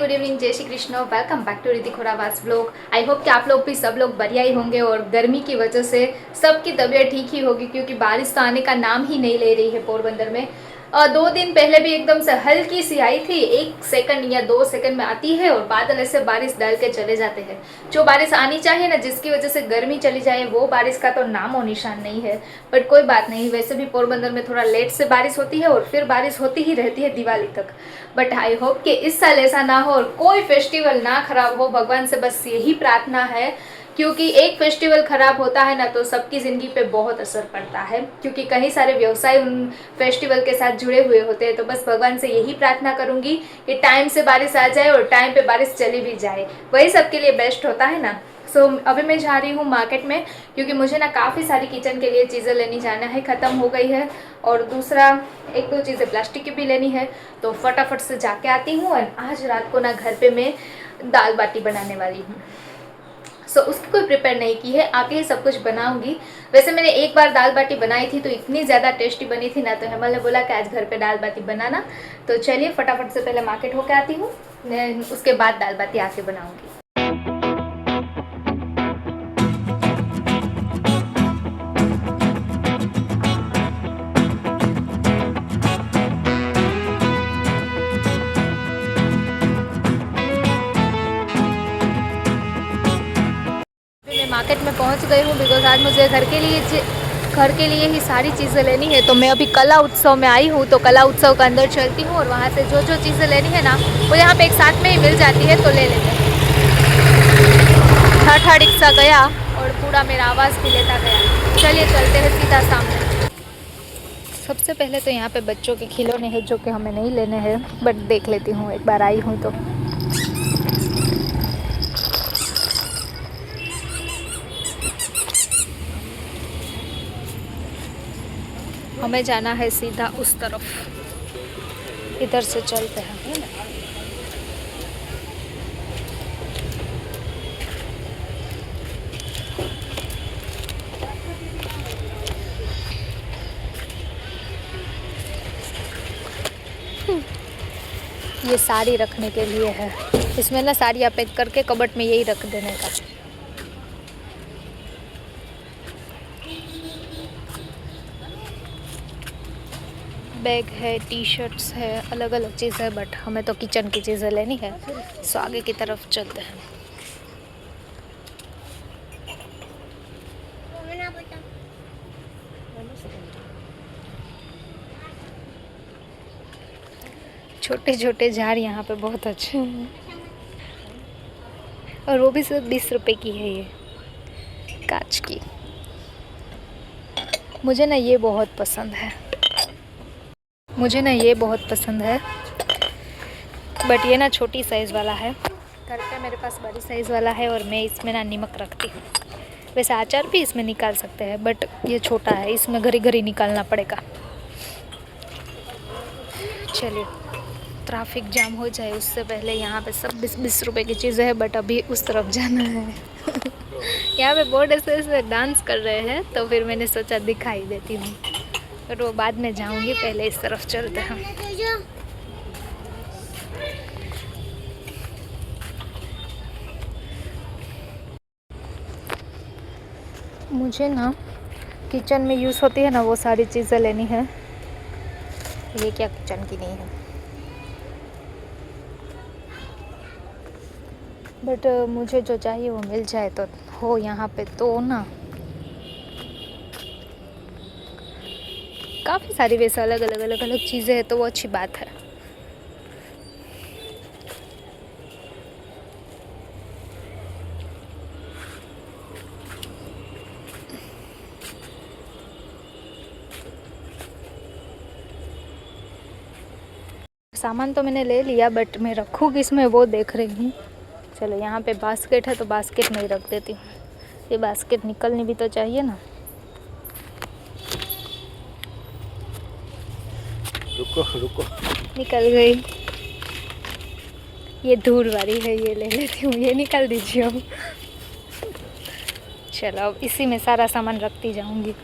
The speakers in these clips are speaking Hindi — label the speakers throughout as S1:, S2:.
S1: गुड इवनिंग, जय Shri Krishna. Welcome back to Hrithik Khorawas blog. I hope कि आप लोग भी सब लोग बढ़िया ही होंगे और गर्मी की वजह से सबकी तबीयत ठीक ही होगी, क्योंकि बारिश तो आने का नाम ही नहीं ले रही है पोरबंदर में। 2 दिन पहले भी एकदम से हल्की सी आई थी, 1 सेकंड या 2 सेकंड में आती है और बादल ऐसे बारिश डाल के चले जाते हैं। जो बारिश आनी चाहिए ना, जिसकी वजह से गर्मी चली जाए, वो बारिश का तो नाम और निशान नहीं है। बट कोई बात नहीं, वैसे भी पोरबंदर में थोड़ा लेट से बारिश होती है और फिर बारिश होती ही रहती है दिवाली तक। बट आई होप कि इस साल ऐसा ना हो और कोई फेस्टिवल ना खराब हो, भगवान से बस यही प्रार्थना है। क्योंकि एक फेस्टिवल खराब होता है ना, तो सबकी ज़िंदगी पे बहुत असर पड़ता है, क्योंकि कई सारे व्यवसाय उन फेस्टिवल के साथ जुड़े हुए होते हैं। तो बस भगवान से यही प्रार्थना करूँगी कि टाइम से बारिश आ जाए और टाइम पे बारिश चली भी जाए, वही सबके लिए बेस्ट होता है ना। सो अभी मैं जा रही हूँ मार्केट में, क्योंकि मुझे ना काफ़ी सारी किचन के लिए चीज़ें लेनी जाना है, ख़त्म हो गई है। और दूसरा 1-2 चीज़ें प्लास्टिक की भी लेनी है, तो फटाफट से जाके आती हूँ। और आज रात को ना घर पे मैं दाल बाटी बनाने वाली हूँ। सो उसकी कोई प्रिपेयर नहीं की है, आके ही सब कुछ बनाऊंगी। वैसे मैंने एक बार दाल बाटी बनाई थी तो इतनी ज़्यादा टेस्टी बनी थी ना, तो हेमल ने बोला कि आज घर पे दाल बाटी बनाना। तो चलिए फटाफट से पहले मार्केट होके आती हूँ, उसके बाद दाल बाटी आके बनाऊँगी। मैं मार्केट में पहुंच गई हूँ, बिकॉज आज मुझे घर के लिए ही सारी चीज़ें लेनी है। तो मैं अभी कला उत्सव में आई हूँ, तो कला उत्सव के अंदर चलती हूँ और वहाँ से जो जो चीज़ें लेनी है ना, वो यहाँ पे एक साथ में ही मिल जाती है, तो ले लेते हैं। ठाठा रिक्शा गया और पूरा मेरा आवाज़ भी लेता गया। चलिए चलते हैं सीधा सामने। सबसे पहले तो यहाँ पे बच्चों के खिलौने हैं, जो कि हमें नहीं लेने हैं, बट देख लेती हूँ, एक बार आई हूँ तो। हमें जाना है सीधा उस तरफ, इधर से चलते हैं। ये साड़ी रखने के लिए है, इसमें ना साड़ियाँ पैक करके कबर्ड में यही रख देने का। बैग है, टी शर्ट्स है, अलग अलग चीज़ है, बट हमें तो किचन की चीज़ें लेनी है। सो आगे की तरफ चलते हैं। छोटे छोटे झाड़ यहाँ पे बहुत अच्छे हैं, और वो भी सिर्फ 20 रुपए की है, ये कांच की। मुझे ना ये बहुत पसंद है, बट ये ना छोटी साइज़ वाला है। घर पे मेरे पास बड़ी साइज़ वाला है और मैं इसमें ना नमक रखती हूँ। वैसे अचार भी इसमें निकाल सकते हैं, बट ये छोटा है, इसमें घरी घरी निकालना पड़ेगा। चलिए, ट्रैफिक जाम हो जाए उससे पहले। यहाँ पे सब 20-20 रुपए की चीज़ें हैं, बट अभी उस तरफ जाना है। यहाँ पे बोर्ड ऐसे डांस कर रहे हैं, तो फिर मैंने सोचा दिखाई देती हूँ, पर वो बाद में जाऊँगी, पहले इस तरफ चलते हैं। मुझे ना किचन में यूज़ होती है ना, वो सारी चीज़ें लेनी है। ये क्या किचन की नहीं है, बट मुझे जो चाहिए वो मिल जाए तो हो यहाँ पे, तो ना काफ़ी सारी वैसे अलग अलग चीज़ें हैं, तो वो अच्छी बात है। सामान तो मैंने ले लिया, बट मैं रखूँ किसमें वो देख रही हूँ। चलो, यहाँ पे बास्केट है तो बास्केट में ही रख देती हूँ। ये बास्केट निकलनी भी तो चाहिए ना। रुको, निकल गई। ये धूल वाली है, ये ले लेती हूँ, ये निकाल दीजिए अब। चलो, अब इसी में सारा सामान रखती जाऊँगी।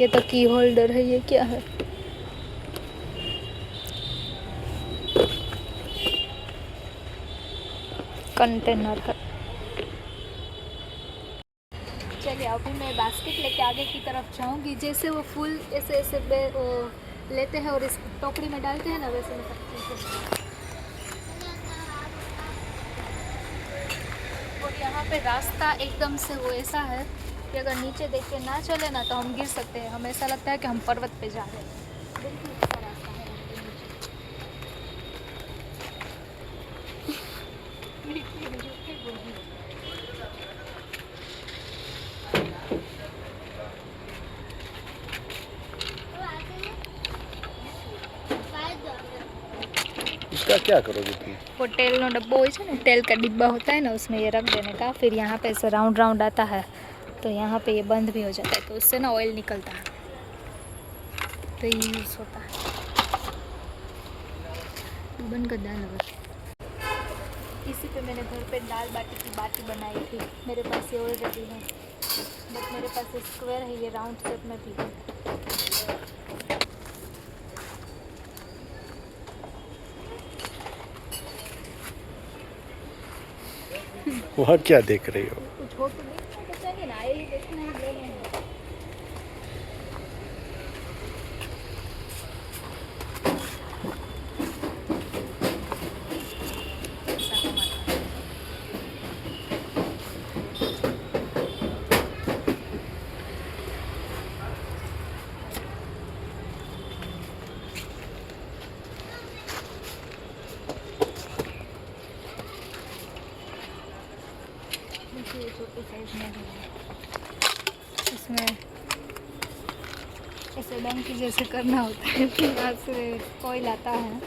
S1: ये तो की होल्डर है, ये क्या है? कंटेनर का। चलिए अभी मैं बास्केट लेके आगे की तरफ जाऊंगी। जैसे वो फूल ऐसे ऐसे वो लेते हैं और इस टोकरी में डालते हैं ना, वैसे मैं करती हूँ। और यहाँ पे रास्ता एकदम से वो ऐसा है कि अगर नीचे देख के ना चले ना तो हम गिर सकते हैं। हमें ऐसा लगता है कि हम पर्वत पे जा रहे हैं। बिल्कुल ऐसा रास्ता है यहाँ पे नीचे।
S2: इसका क्या करोगे तुम?
S1: वो तेल नो डब्बो હોય છે ને, तेल का डिब्बा होता है ना, उसमें ये रख देने का। फिर यहाँ पे ऐसे राउंड राउंड आता है तो यहाँ पे ये बंद भी हो जाता है, तो उससे ना ऑयल निकलता है, तो ये यूज़ होता है। बंद कर देना बस। इसी पे मैंने घर पे दाल बाटी की बाटी बनाई थी। मेरे पास ये ऑलरेडी है, बट मेरे पास ये स्क्वायर है, ये राउंड शेप में भी है।
S2: वहाँ क्या देख रही हो?
S1: कुछ हो तो नहीं तो चाहिए ना, यही देखना है, ले लेंगे। छोटी साइज में है, इसमें ऐसे डंकी जैसे करना होता है, फिर यहाँ से ऑयल आता है।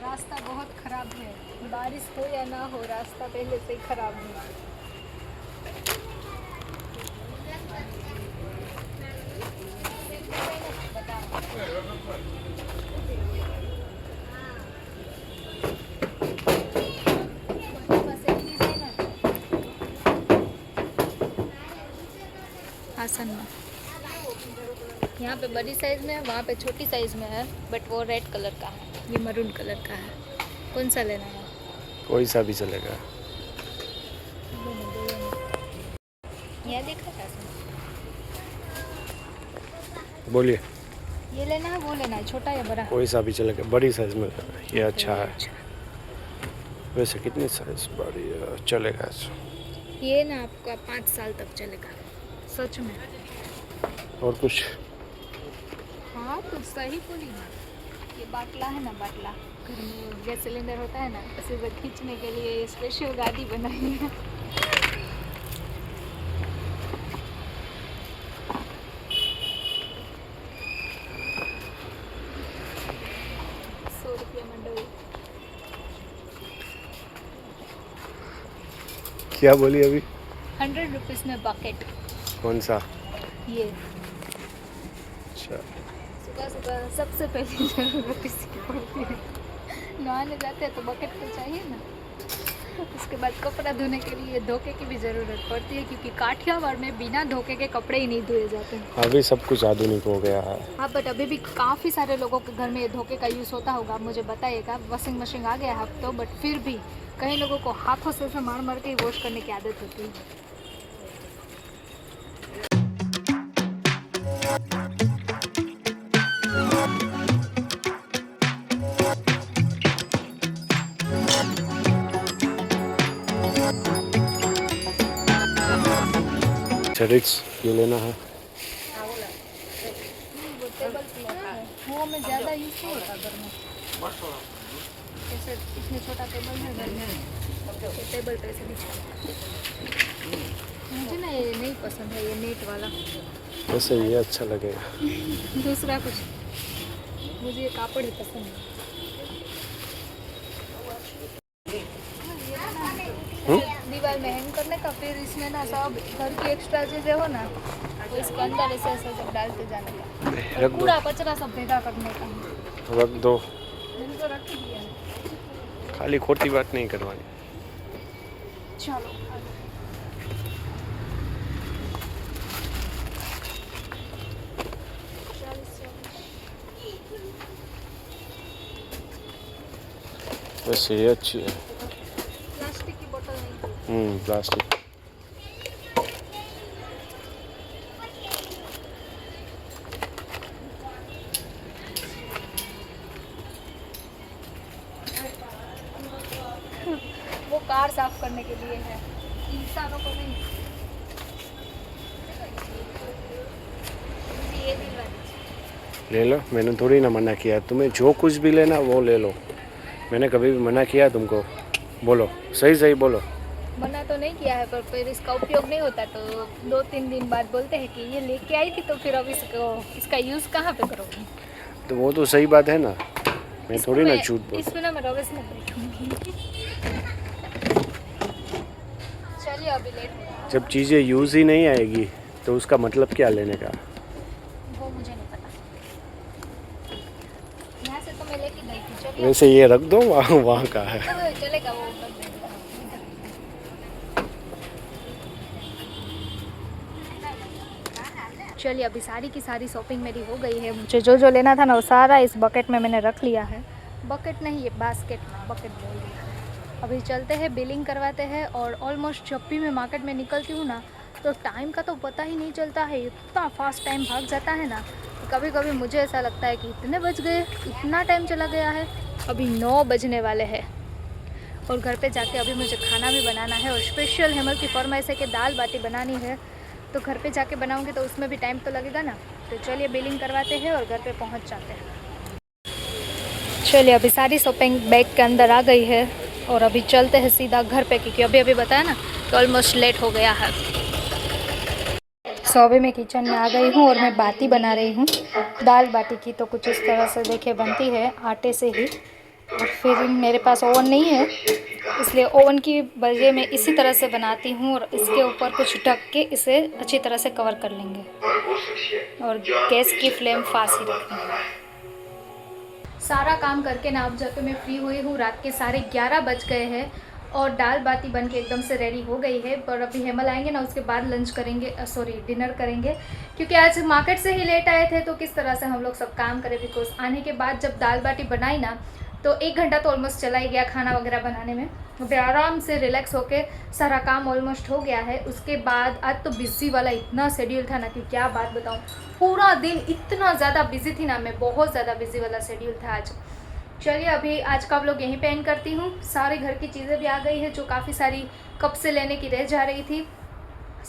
S1: रास्ता बहुत ख़राब है, बारिश हो या ना हो रास्ता पहले से ही ख़राब है। आसन में यहाँ पे बड़ी साइज़ में है, वहाँ पे छोटी साइज़ में है, बट वो रेड कलर का है, ये मरून कलर का है। कौन सा लेना है?
S2: कोई सा भी चलेगा।
S1: ये देखा था,
S2: बोलिए।
S1: ये लेना है वो लेना है, छोटा या बड़ा?
S2: कोई सा भी चलेगा, बड़ी साइज में ये अच्छा है। वैसे कितनी साइज बड़ी चलेगा?
S1: ये ना आपका 5 साल तक चलेगा, सच में।
S2: और कुछ?
S1: हाँ तो सही बोली ना। ये बाटला है ना, बाटला घर में गैस सिलेंडर होता है ना, उसे से खींचने के लिए ये स्पेशल गाड़ी बनाई है। 100 रुपया मंडोई।
S2: क्या बोली अभी?
S1: 100 रुपीज़ में बकेट।
S2: कौन सा?
S1: ये
S2: अच्छा।
S1: सुबह सुबह सबसे पहले ज़रूरत इसकी पड़ती है। नहाने जाते हैं तो बकेट तो चाहिए ना। उसके बाद कपड़ा धोने के लिए धोखे की भी ज़रूरत पड़ती है, क्योंकि काठियावाड़ में बिना धोखे के कपड़े ही नहीं धोए जाते हैं।
S2: अभी सब कुछ आधुनिक हो गया है।
S1: हाँ बट अभी भी काफ़ी सारे लोगों के घर में ये धोखे का यूज़ होता होगा, मुझे बताइएगा। वॉशिंग मशीन आ गया है अब तो, बट फिर भी कई लोगों को हाथों से मार मार के ही वॉश करने की आदत होती है।
S2: रिक्स ये लेना है।
S1: वो टेबल क्लॉथ है, वो हमें ज़्यादा यूज़ नहीं होता घर में। जैसे इतने छोटा टेबल है घर में, तो टेबल पे ऐसे बिछा। मुझे ना ये नहीं पसंद है, ये नेट वाला।
S2: वैसे ये अच्छा लगेगा।
S1: दूसरा कुछ, मुझे ये कापड़ ही पसंद है। दीवार में हैंग करने का, फिर इसमें ना सब घर की एक्स्ट्रा चीज़ें हो ना, तो इसके अंदर ऐसे ऐसे सब डालते जाने का, और पूरा कचरा सब भेजा करने का।
S2: रख दो।
S1: मैंने तो रख ही दिया।
S2: खाली खोटी बात नहीं करवानी।
S1: चलो
S2: वैसे ये अच्छी है।
S1: प्लास्टिक की बोतल नहीं।
S2: प्लास्टिक।
S1: वो कार साफ करने के लिए है, इंसानों को नहीं। ये भी वाली।
S2: ले लो, मैंने थोड़ी ना मना किया, तुम्हें जो कुछ भी लेना वो ले लो। मैंने कभी भी मना किया तुमको? बोलो, सही सही बोलो।
S1: मना तो नहीं किया है, पर फिर इसका उपयोग नहीं होता तो 2-3 दिन बाद बोलते हैं कि ये लेके आई थी तो फिर अब इसका यूज़ कहाँ पे करोगी?
S2: तो वो तो सही बात है ना, मैं थोड़ी ना झूठ बोल।
S1: इसमें ना मैं रवेश में बैठूंगी। चलिए अभी लेट हो रहा है।
S2: जब चीज़ें यूज़ ही नहीं आएगी तो उसका मतलब क्या लेने का?
S1: वो मुझे नहीं पता, यहाँ से तो मैं लेके गई थी। चलिए
S2: वैसे ये रख दो, वहाँ का है।
S1: चलेगा, वो कर देगा। चलिए अभी सारी की सारी शॉपिंग मेरी हो गई है। मुझे जो जो लेना था ना वो सारा इस बकेट में मैंने रख लिया है। बकेट नहीं, ये बास्केट में, बकेट बोल दिया। अभी चलते हैं, बिलिंग करवाते हैं। और ऑलमोस्ट जब भी मैं मार्केट में निकलती हूँ ना तो टाइम का तो पता ही नहीं चलता है, इतना फास्ट टाइम भाग जाता है ना। कभी कभी मुझे ऐसा लगता है कि इतने बज गए, इतना टाइम चला गया है। अभी 9 बजने वाले हैं और घर पे जाके अभी मुझे खाना भी बनाना है। और स्पेशल हेमल की फरमाइश है कि दाल बाटी बनानी है, तो घर पे जाके बनाऊंगी तो उसमें भी टाइम तो लगेगा ना। तो चलिए बिलिंग करवाते हैं और घर पे पहुंच जाते हैं। चलिए अभी सारी शॉपिंग बैग के अंदर आ गई है और अभी चलते हैं सीधा घर पे, क्योंकि अभी अभी बताया ना कि ऑलमोस्ट लेट हो गया है। सो अभी मैं किचन में आ गई हूँ और मैं बाटी बना रही हूँ, दाल बाटी की। तो कुछ इस तरह से देखिए बनती है, आटे से ही। और फिर मेरे पास ओवन नहीं है, इसलिए ओवन की वजह मैं इसी तरह से बनाती हूँ। और इसके ऊपर कुछ ढक के इसे अच्छी तरह से कवर कर लेंगे और गैस की फ्लेम फास्ट ही रखनी है। सारा काम करके ना अब जाके मैं फ्री हुई हूँ। रात के 11:30 बज गए हैं और दाल बाटी बन के एकदम से रेडी हो गई है। पर अभी हेमल आएंगे ना, उसके बाद लंच करेंगे, सॉरी डिनर करेंगे, क्योंकि आज मार्केट से ही लेट आए थे। तो किस तरह से हम लोग सब काम करें, बिकॉज आने के बाद जब दाल बाटी बनाई ना तो 1 घंटा तो ऑलमोस्ट चला ही गया खाना वगैरह बनाने में। अभी आराम से रिलैक्स होके सारा काम ऑलमोस्ट हो गया है। उसके बाद आज तो बिज़ी वाला इतना शेड्यूल था ना कि क्या बात बताऊँ, पूरा दिन इतना ज़्यादा बिजी थी ना मैं, बहुत ज़्यादा बिजी वाला शेड्यूल था आज। चलिए अभी आज का व्लॉग यहीं पे एंड करती हूँ। सारे घर की चीज़ें भी आ गई है जो काफ़ी सारी कब से लेने की रह जा रही थी,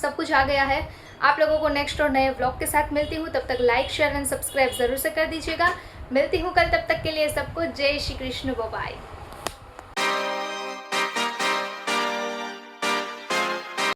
S1: सब कुछ आ गया है। आप लोगों को नेक्स्ट और नए व्लॉग के साथ मिलती हूँ, तब तक लाइक शेयर एंड सब्सक्राइब ज़रूर से कर दीजिएगा। मिलती हूँ कल, तब तक के लिए सबको जय श्री कृष्ण, बाय।